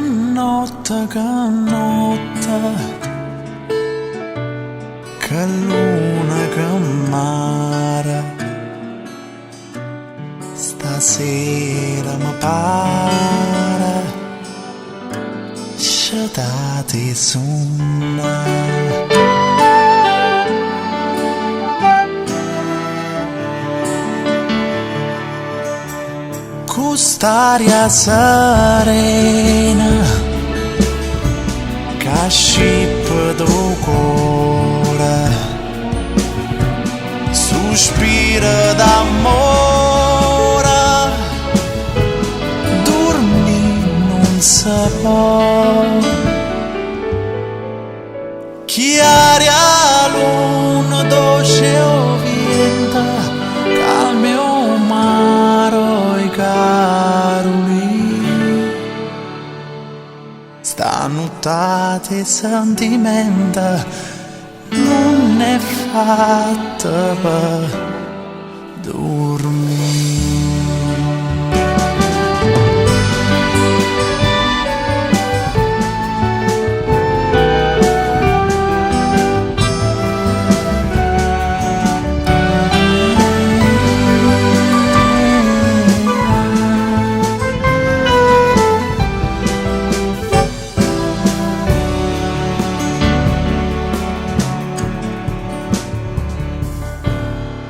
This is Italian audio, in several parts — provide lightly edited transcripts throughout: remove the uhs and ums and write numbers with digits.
notte, che luna che mare, stasera mi pare, scetate sunna. Quest'aria serena che scippa do cuore, sospira d'amore, dormi non si può. Chi aria luna dolce o vento, calme o maro i caroli, stanotte sentimenta non è fatta per dormire.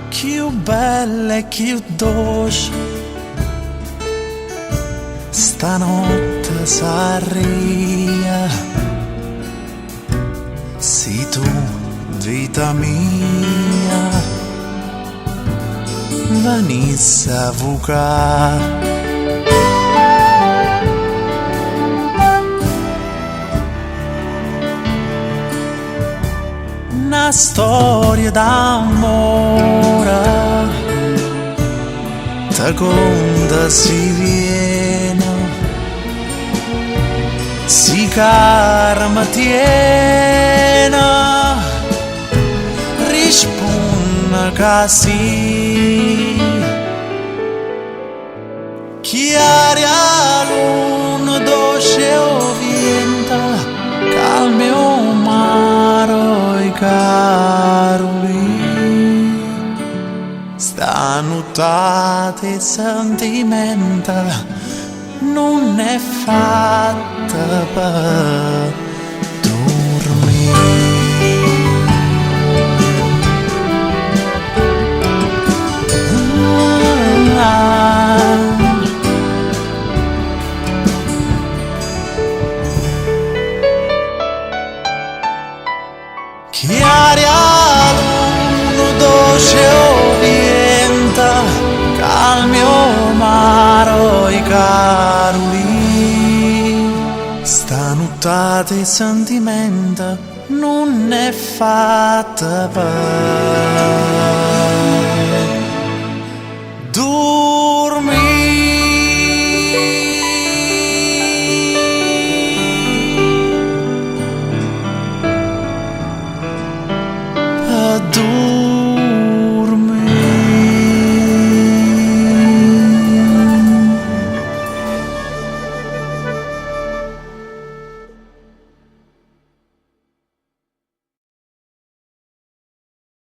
Più bella e più dolce, stanotte s'arria, sei tu, vita mia, venisse a vucare. Una storia d'amore, da quando si viene, si cara ma tiene, risponde che sì. Chi aria luna dolce o vento, calme o maro i caroli, stanotte sentimenta non è fatta per dormire. Chi aria luna dolce o vento, calmi o maro i caroli, stanotte sentimenta non è fatta per